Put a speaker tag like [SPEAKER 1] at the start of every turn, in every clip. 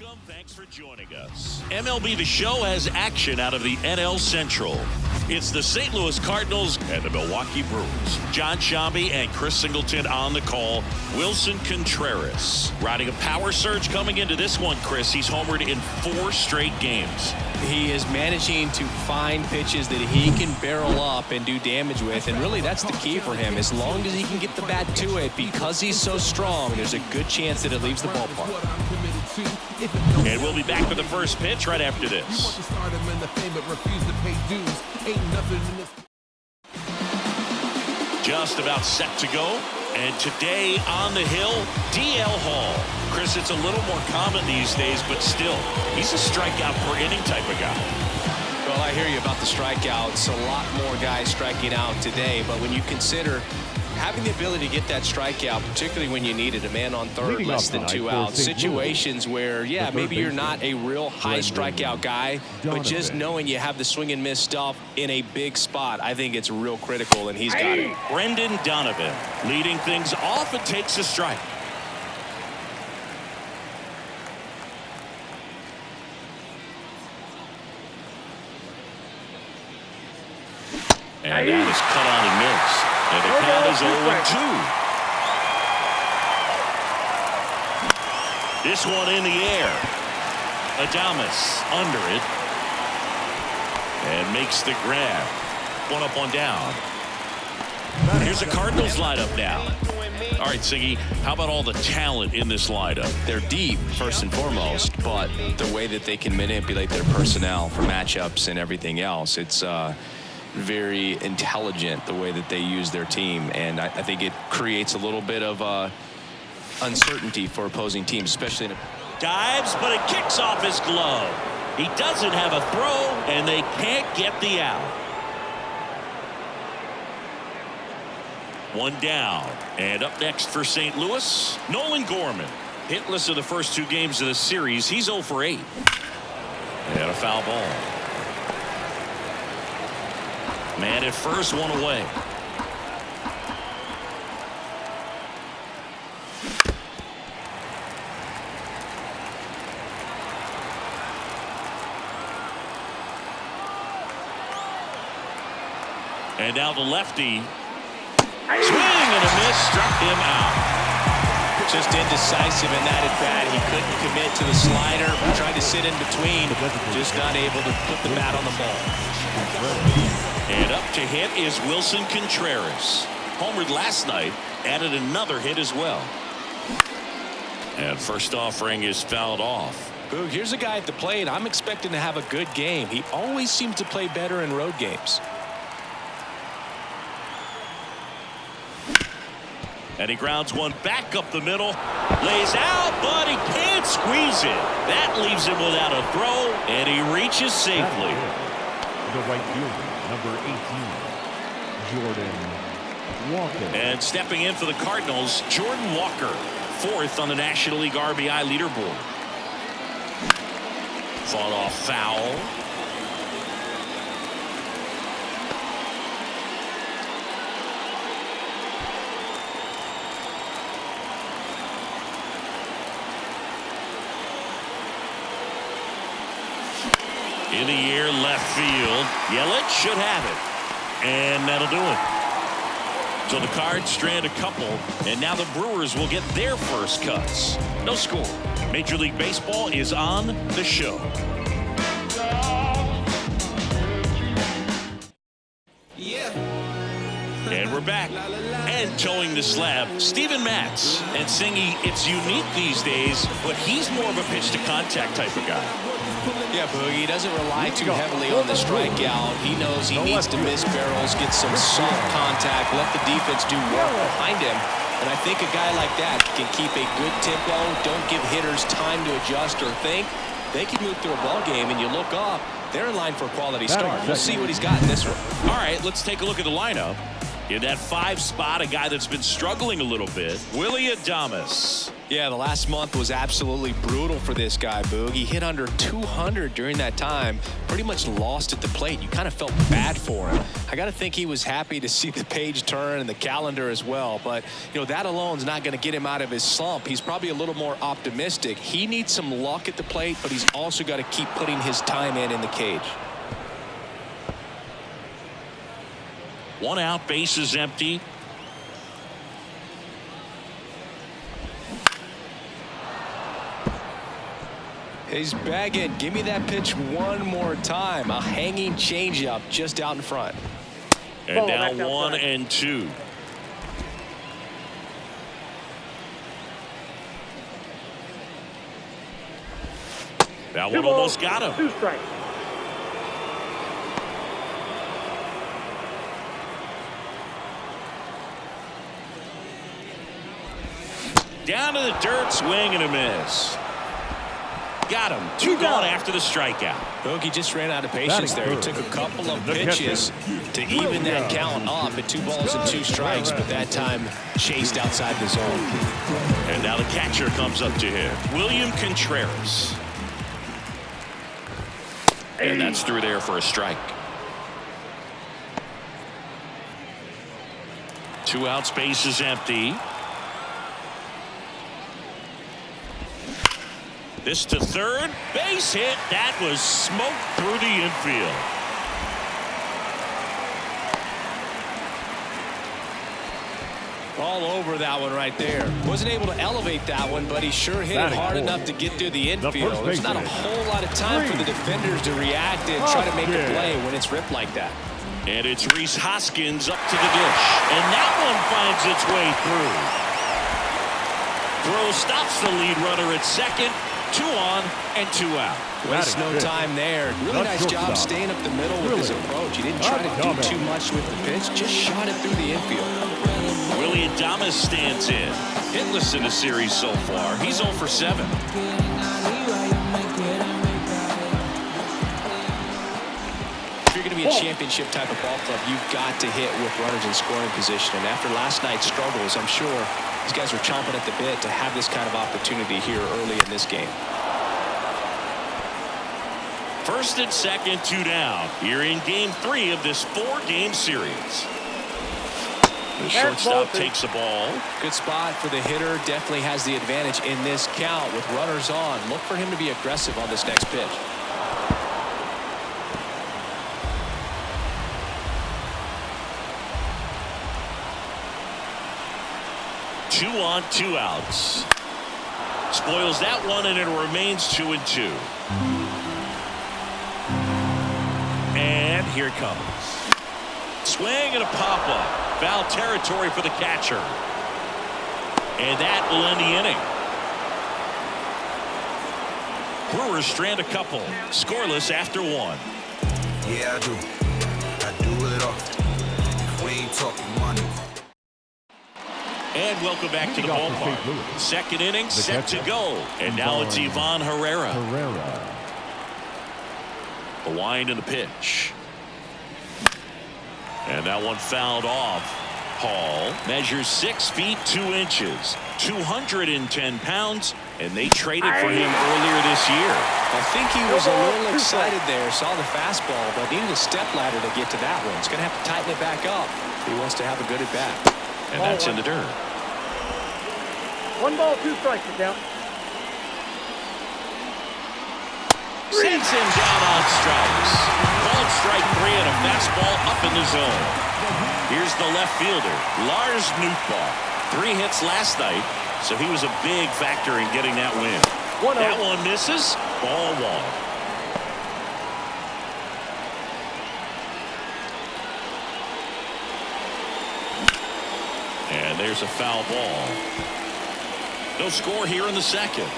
[SPEAKER 1] Welcome. Thanks for joining us. MLB The Show has action out of the NL Central. It's the St. Louis Cardinals and the Milwaukee Brewers. John Shambi and Chris Singleton on the call. Wilson Contreras riding a power surge coming into this one, Chris. He's homered in 4 straight games.
[SPEAKER 2] He is managing to find pitches that he can barrel up and do damage with, and really that's the key for him. As long as he can get the bat to it, because he's so strong, there's a good chance that it leaves the ballpark.
[SPEAKER 1] And we'll be back with the first pitch right after this. Just about set to go. And today on the hill, DL Hall. Chris, it's a little more common these days, but still, he's a strikeout per inning type of guy.
[SPEAKER 2] Well, I hear you about the strikeouts. A lot more guys striking out today, but when you consider having the ability to get that strikeout, particularly when you need it, a man on third, less than 2 outs, situations where, yeah, maybe you're not a real high strikeout guy, but just knowing you have the swing and miss stuff in a big spot, I think it's real critical, and he's got it.
[SPEAKER 1] Brendan Donovan leading things off and takes a strike. And that is cut on and missed. And the count is 0-2. This one in the air. Adames under it. And makes the grab. 1 up, 1 down. Here's the Cardinals lineup now. All right, Siggy, how about all the talent in this lineup?
[SPEAKER 2] They're deep, first and foremost, but the way that they can manipulate their personnel for matchups and everything else, it's very intelligent the way that they use their team, and I think it creates a little bit of uncertainty for opposing teams, especially in a
[SPEAKER 1] dives, but it kicks off his glove. He doesn't have a throw, and they can't get the out. 1 down, and up next for St. Louis, Nolan Gorman. Hitless in the first 2 games of the series. He's 0 for 8. And a foul ball. Man at first, 1 away. And now the lefty. Swing and a miss, struck him out.
[SPEAKER 2] Just indecisive in that at bat. He couldn't commit to the slider. Tried to sit in between. Just not able to put the bat on the ball.
[SPEAKER 1] And up to hit is Wilson Contreras. Homered last night, added another hit as well. And first offering is fouled off.
[SPEAKER 2] Boog, here's a guy at the plate. I'm expecting to have a good game. He always seems to play better in road games.
[SPEAKER 1] And he grounds one back up the middle. Lays out, but he can't squeeze it. That leaves him without a throw, and he reaches safely.
[SPEAKER 3] The right fielder, number 18, Jordan Walker.
[SPEAKER 1] And stepping in for the Cardinals, Jordan Walker, 4th on the National League RBI leaderboard. Fought off foul. In the air, left field. Yelich should have it. And that'll do it. So the Cards strand a couple, and now the Brewers will get their first cuts. No score. Major League Baseball is on the show. And we're back. And towing the slab, Steven Matz. And Singy, it's unique these days, but he's more of a pitch-to-contact type of guy.
[SPEAKER 2] Yeah, Boogie, he doesn't rely too heavily on the strikeout. He knows he needs to miss barrels, get some soft contact, let the defense do work behind him. And I think a guy like that can keep a good tempo, don't give hitters time to adjust or think. They can move through a ball game, and you look up, they're in line for a quality start. We'll see what he's got in this one.
[SPEAKER 1] All right, let's take a look at the lineup. In that 5 spot, a guy that's been struggling a little bit, Willie Adames.
[SPEAKER 2] Yeah, the last month was absolutely brutal for this guy, Boog. He hit under 200 during that time, pretty much lost at the plate. You kind of felt bad for him. I got to think he was happy to see the page turn and the calendar as well. But, you know, that alone is not going to get him out of his slump. He's probably a little more optimistic. He needs some luck at the plate, but he's also got to keep putting his time in the cage.
[SPEAKER 1] 1 out, bases empty.
[SPEAKER 2] He's begging, give me that pitch one more time. A hanging changeup just out in front.
[SPEAKER 1] And now 1 and 2. That one almost got him.
[SPEAKER 4] 2 strikes.
[SPEAKER 1] Down to the dirt, swing and a miss. Got him. 2 gone after the strikeout.
[SPEAKER 2] Bogey just ran out of patience there. He took a couple of pitches to even that count up at 2 balls and 2 strikes, but that time chased outside the zone.
[SPEAKER 1] And now the catcher comes up to him, William Contreras. And that's through there for a strike. 2 outs, base is empty. This to third, base hit. That was smoked through the infield.
[SPEAKER 2] All over that one right there. Wasn't able to elevate that one, but he sure hit it hard enough to get through the infield. There's not a whole lot of time for the defenders to react and try to make a play when it's ripped like that.
[SPEAKER 1] And it's Rhys Hoskins up to the dish. And that one finds its way through. Throw stops the lead runner at second. 2 on and 2 out.
[SPEAKER 2] Waste no time there. Really nice job staying up the middle with his approach. He didn't try to do too much with the pitch, just shot it through the infield.
[SPEAKER 1] Willie Adames stands in. Hitless in the series so far. He's 0 for 7.
[SPEAKER 2] If you're going to be a championship type of ball club, you've got to hit with runners in scoring position. And after last night's struggles, I'm sure these guys are chomping at the bit to have this kind of opportunity here early in this game.
[SPEAKER 1] First and second, 2 down. Here in game 3 of this 4-game series. The shortstop takes the ball.
[SPEAKER 2] Good spot for the hitter. Definitely has the advantage in this count with runners on. Look for him to be aggressive on this next pitch.
[SPEAKER 1] Two on, 2 outs. Spoils that one, and it remains 2 and 2. And here it comes. Swing and a pop-up. Foul territory for the catcher. And that will end the inning. Brewers strand a couple. Scoreless after 1.
[SPEAKER 5] Yeah, I do. I do it all. We ain't talking money.
[SPEAKER 1] And welcome back to the ballpark. Second inning set to go. And now it's Ivan Herrera. The wind and the pitch. And that one fouled off. Hall measures 6 feet 2 inches, 210 pounds, and they traded for him earlier this year.
[SPEAKER 2] I think he was a little excited there, saw the fastball, but needed a step ladder to get to that one. He's going to have to tighten it back up if he wants to have a good at bat.
[SPEAKER 1] And that's in the dirt.
[SPEAKER 4] 1 ball, 2 strikes to count.
[SPEAKER 1] Sends him down on strikes. Called strike 3 and a fastball up in the zone. Here's the left fielder, Lars Nootbaar. 3 hits last night, so he was a big factor in getting that win. That one misses. Ball 1. And there's a foul ball. No score here in the second.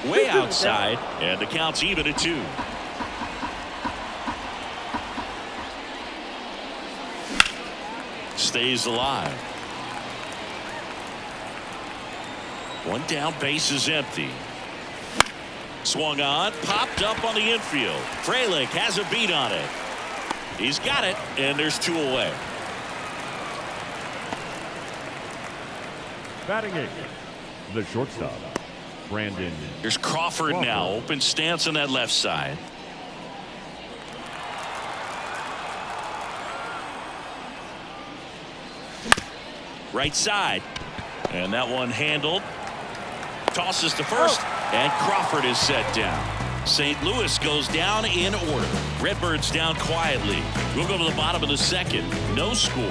[SPEAKER 1] Way outside, and the count's even at 2. Stays alive. One down, base is empty. Swung on, popped up on the infield. Frelick has a beat on it. He's got it, and there's 2 away.
[SPEAKER 3] Batting 8, the shortstop, Brandon.
[SPEAKER 1] Here's Crawford now, open stance on that left side. Right side, and that one handled. Tosses to first, and Crawford is set down. St. Louis goes down in order. Redbirds down quietly. We'll go to the bottom of the second. No score.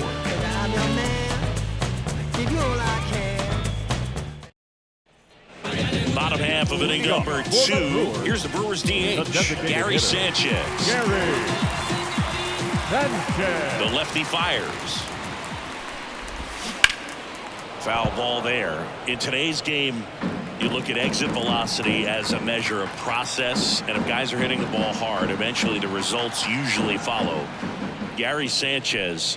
[SPEAKER 1] Bottom half of inning number 2. Here's the Brewers DH, Gary Sanchez. The lefty fires. Foul ball there. In today's game, you look at exit velocity as a measure of process, and if guys are hitting the ball hard, eventually the results usually follow. Gary Sanchez,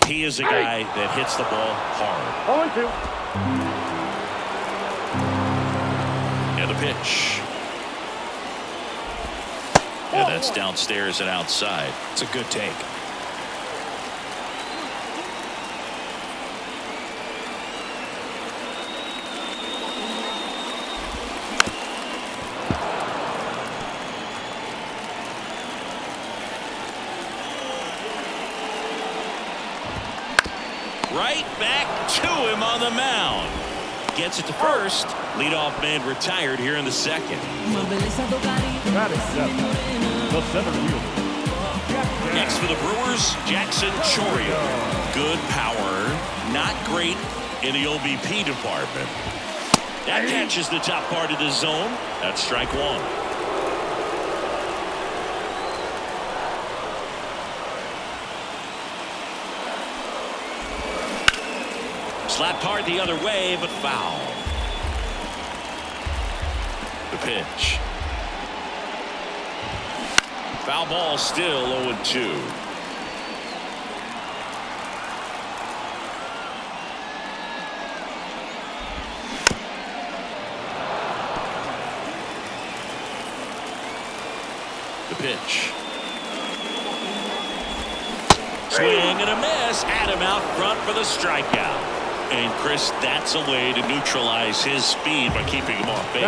[SPEAKER 1] he is a guy that hits the ball hard.
[SPEAKER 3] 0-2.
[SPEAKER 1] And the pitch. And that's downstairs and outside.
[SPEAKER 2] It's a good take.
[SPEAKER 1] Right back to him on the mound. Gets it to first. Leadoff man retired here in the second.
[SPEAKER 3] Batting 7, the center fielder.
[SPEAKER 1] Next for the Brewers, Jackson Chourio. Good power, not great in the OBP department. That catches the top part of the zone. That's strike 1. Slapped hard the other way, but foul. The pitch. Foul ball, still 0-2. The pitch. Swing and a miss. Adam out front for the strikeout. And Chris, that's a way to neutralize his speed by keeping him off base.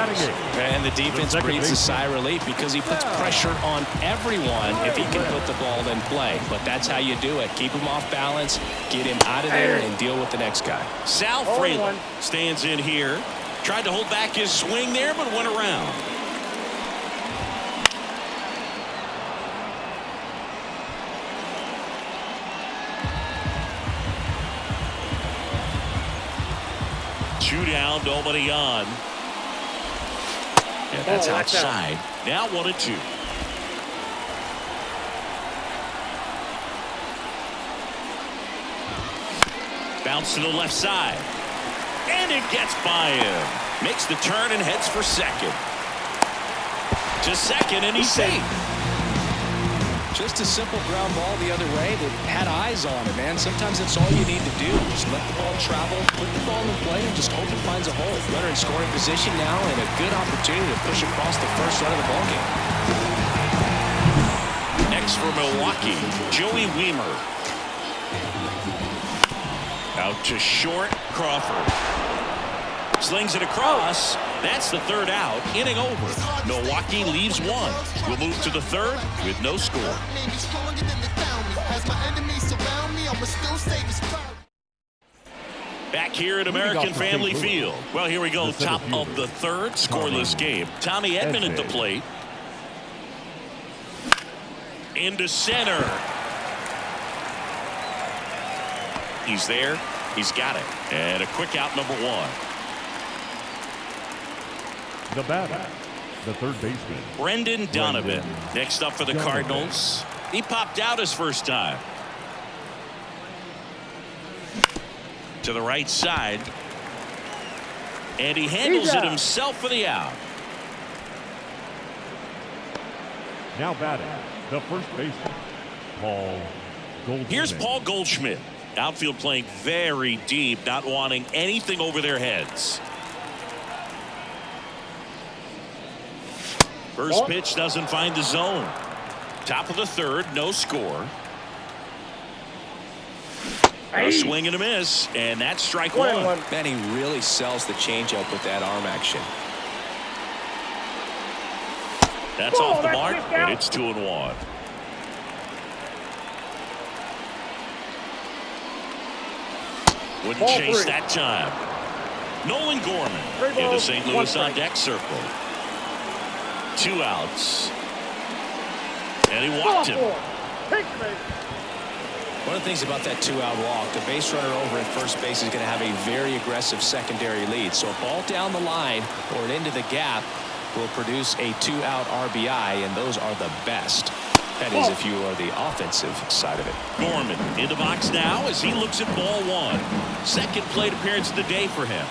[SPEAKER 2] And the defense breathes a sigh of relief because he puts pressure on everyone if he can put the ball in play. But that's how you do it. Keep him off balance, get him out of there, and deal with the next guy.
[SPEAKER 1] Sal Frelick stands in here. Tried to hold back his swing there, but went around. Two down, nobody on. And that's outside. Now 1-2. Bounce to the left side. And it gets by him. Makes the turn and heads for second. To second, and he's safe.
[SPEAKER 2] Just a simple ground ball the other way that had eyes on it, man. Sometimes that's all you need to do. Just let the ball travel, put the ball in play, and just hope it finds a hole. Runner in scoring position now, and a good opportunity to push across the first run of the ball game.
[SPEAKER 1] Next for Milwaukee, Joey Wiemer. Out to short, Crawford. Slings it across. That's the third out. Inning over. Milwaukee leaves 1. We'll move to the third with no score. Back here at American Family Field. Well, here we go. Top of the third. Scoreless game. Tommy Edman at the plate. Into center. He's there. He's got it. And a quick out, number 1.
[SPEAKER 3] The batter, the third baseman,
[SPEAKER 1] Brendan Donovan. Next up for the Cardinals. He popped out his first time. To the right side. And he handles it himself for the out.
[SPEAKER 3] Now batting, the first baseman, Paul Goldschmidt.
[SPEAKER 1] Here's Paul Goldschmidt. Outfield playing very deep, not wanting anything over their heads. First pitch doesn't find the zone. Top of the third, no score. A swing and a miss, and that's strike one.
[SPEAKER 2] Man, he really sells the changeup with that arm action.
[SPEAKER 1] That's off the mark, and it's 2-1. Wouldn't chase that time. Nolan Gorman into St. Louis on deck circle. 2 outs. And he walked him.
[SPEAKER 2] One of the things about that 2-out walk, the base runner over at first base is going to have a very aggressive secondary lead. So a ball down the line or into the gap will produce a 2-out RBI, and those are the best. That is if you are the offensive side of it.
[SPEAKER 1] Gorman in the box now as he looks at ball one. Second plate appearance of the day for him.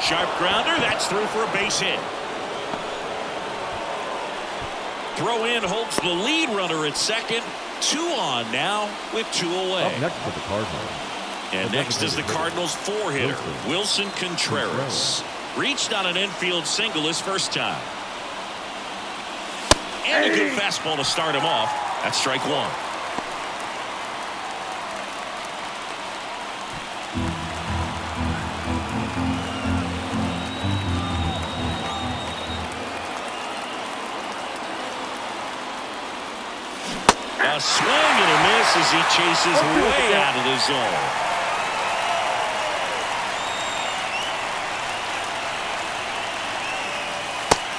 [SPEAKER 1] Sharp grounder, that's through for a base hit. Throw in holds the lead runner at second. 2 on now with 2 away.
[SPEAKER 3] Up next for the Cardinals.
[SPEAKER 1] And next is the Cardinals 4-hitter, Wilson Contreras. Reached on an infield single his first time. And a good fastball to start him off. That's strike one. A swing and a miss as he chases way out of the zone.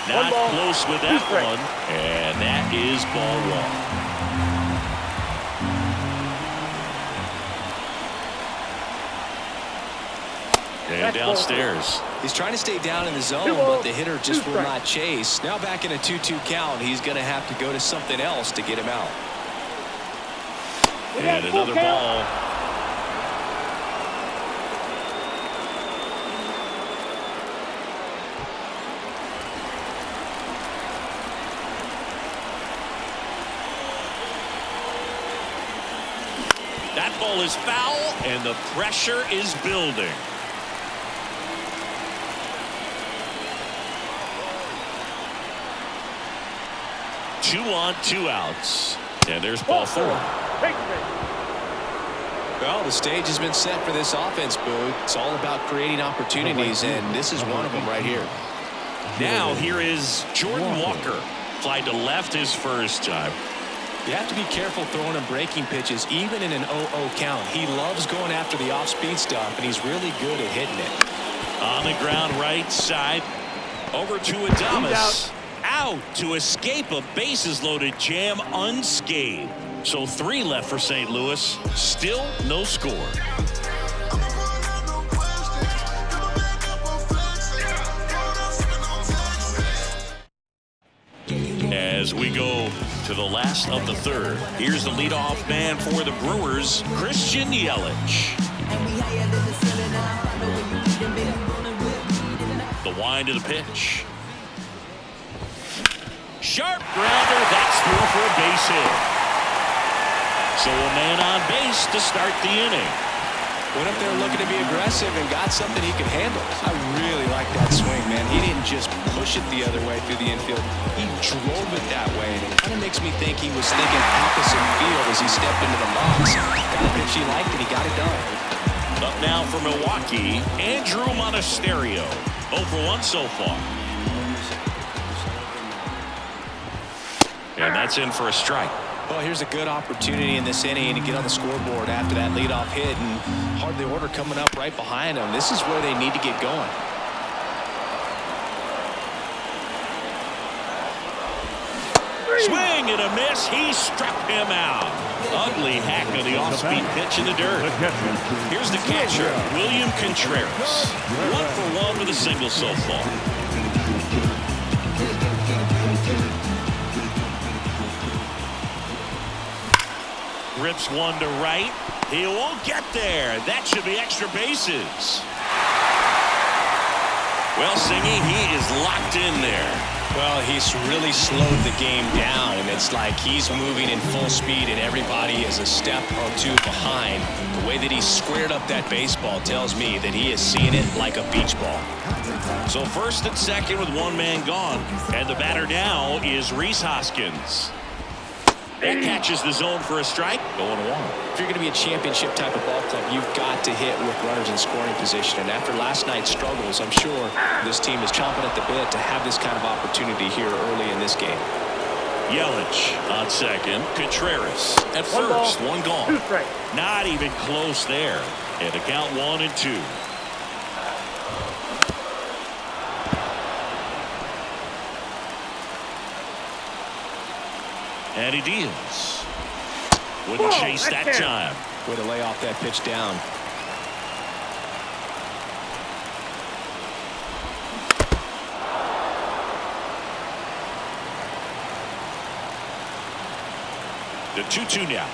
[SPEAKER 1] Not close with that one, and that is ball one. And downstairs.
[SPEAKER 2] He's trying to stay down in the zone, but the hitter just will not chase. Now back in a 2-2 count, he's going to have to go to something else to get him out.
[SPEAKER 1] And another ball. That ball is foul, and the pressure is building. Two on, 2 outs. And there's ball 4.
[SPEAKER 2] Well, the stage has been set for this offense, Boo. It's all about creating opportunities, and this is one of them right here.
[SPEAKER 1] Now here is Jordan Walker. Flied to left his first time.
[SPEAKER 2] You have to be careful throwing him breaking pitches, even in an 0-0 count. He loves going after the off-speed stuff, and he's really good at hitting it.
[SPEAKER 1] On the ground right side. Over to Adames. Out to escape a bases-loaded jam unscathed. So 3 left for St. Louis. Still no score. As we go to the last of the third, here's the leadoff man for the Brewers, Christian Yelich. The wind of the pitch. Sharp grounder, that's through for a base hit. So a man on base to start the inning.
[SPEAKER 2] Went up there looking to be aggressive and got something he could handle. I really like that swing, man. He didn't just push it the other way through the infield. He drove it that way, and it kind of makes me think he was thinking opposite field as he stepped into the box. Got a pitch he liked, and he got it done.
[SPEAKER 1] Up now for Milwaukee, Andrew Monasterio. 0 for 1 so far. And that's in for a strike.
[SPEAKER 2] Well, here's a good opportunity in this inning to get on the scoreboard after that leadoff hit, and hardly order coming up right behind them. This is where they need to get going.
[SPEAKER 1] Swing and a miss. He struck him out. Ugly hack of the off-speed pitch in the dirt. Here's the catcher, William Contreras. 1 for 1 with a single so far. Rips one to right. He won't get there. That should be extra bases. Well, Singy, he is locked in there.
[SPEAKER 2] Well, he's really slowed the game down, and it's like he's moving in full speed, and everybody is a step or two behind. The way that he squared up that baseball tells me that he is seeing it like a beach ball.
[SPEAKER 1] So first and second with one man gone, and the batter now is Rhys Hoskins. That catches the zone for a strike. 0-1.
[SPEAKER 2] If you're going to be a championship type of ball club, you've got to hit with runners in scoring position. And after last night's struggles, I'm sure this team is chomping at the bit to have this kind of opportunity here early in this game.
[SPEAKER 1] Yelich on second. Contreras at first. One gone. Not even close there. And a count 1-2. And he deals. Wouldn't chase that time.
[SPEAKER 2] Way to lay off that pitch down.
[SPEAKER 1] The 2-2 now.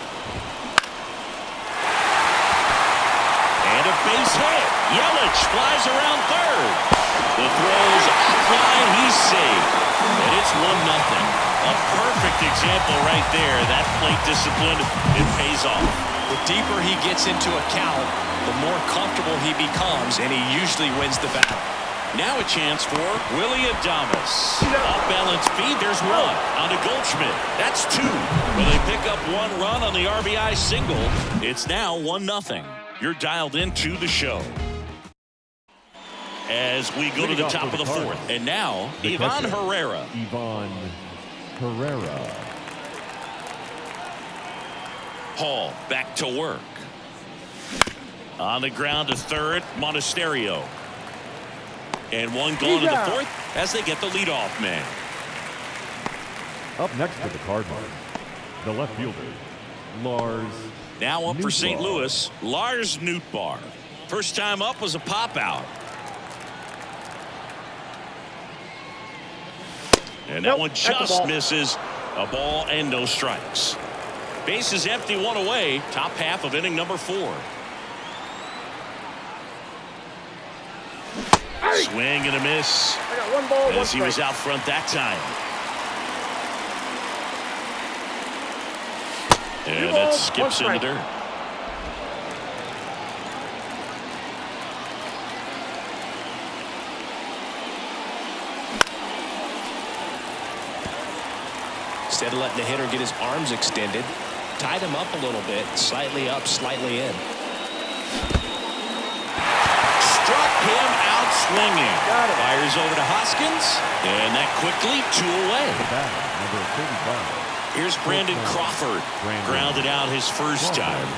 [SPEAKER 1] And a base hit. Yelich flies around third. The throw's offline. He's safe. And it's 1-0. A perfect example right there. That plate discipline, it pays off.
[SPEAKER 2] The deeper he gets into a count, the more comfortable he becomes, and he usually wins the battle.
[SPEAKER 1] Now a chance for Willie Adames. Off balance feed, there's one on to Goldschmidt. That's two. When they pick up one run on the RBI single, it's now 1-0. You're dialed into the show. As we go to the top of the fourth. And now, Ivan Herrera.
[SPEAKER 3] Ivan Herrera.
[SPEAKER 1] Hall back to work. On the ground to third, Monasterio. And one gone to the fourth as they get the leadoff man.
[SPEAKER 3] Up next for the Cardinals, the left fielder, Lars.
[SPEAKER 1] Now up for St.
[SPEAKER 3] Nootbaar.
[SPEAKER 1] Louis, Lars Nootbaar. First time up was a pop out. And that one just misses. A ball and no strikes. Base is empty, one away. Top half of inning number 4. Swing and a miss.
[SPEAKER 4] I got one ball,
[SPEAKER 1] as he was out front that time. And that skips in the dirt.
[SPEAKER 2] Instead of letting the hitter get his arms extended, tied him up a little bit, slightly up, slightly in.
[SPEAKER 1] Struck him out swinging. Fires over to Hoskins, and that quickly 2 away. Here's Brandon Crawford. Grounded out his first time.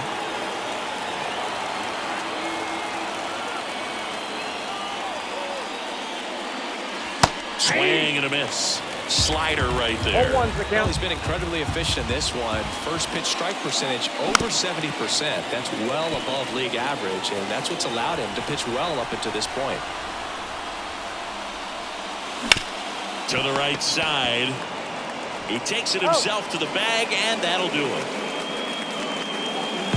[SPEAKER 1] Swing and a miss. Slider right there.
[SPEAKER 2] Well, he's been incredibly efficient in this one. First pitch strike percentage over 70%. That's well above league average, and that's what's allowed him to pitch well up until this point.
[SPEAKER 1] To the right side. He takes it himself to the bag, and that'll do it.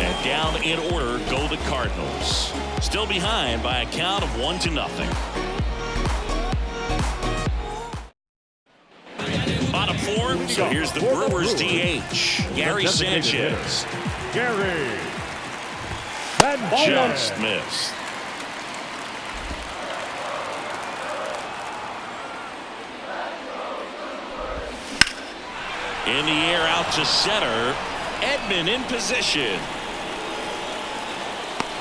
[SPEAKER 1] And down in order go the Cardinals. Still behind by a count of 1-0. Bottom 4, so here's the Brewers DH, Gary Sanchez.
[SPEAKER 3] Gary
[SPEAKER 1] Just missed. In the air out to center. Edman in position.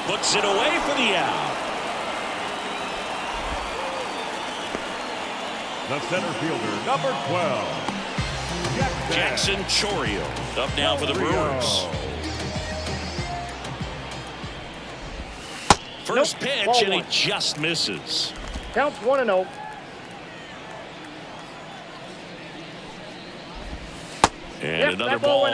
[SPEAKER 1] Puts it away for the out.
[SPEAKER 3] The center fielder, number 12.
[SPEAKER 1] Jackson Chourio up now for the Brewers. First pitch, and he just misses.
[SPEAKER 4] Counts 1-0.
[SPEAKER 1] And another ball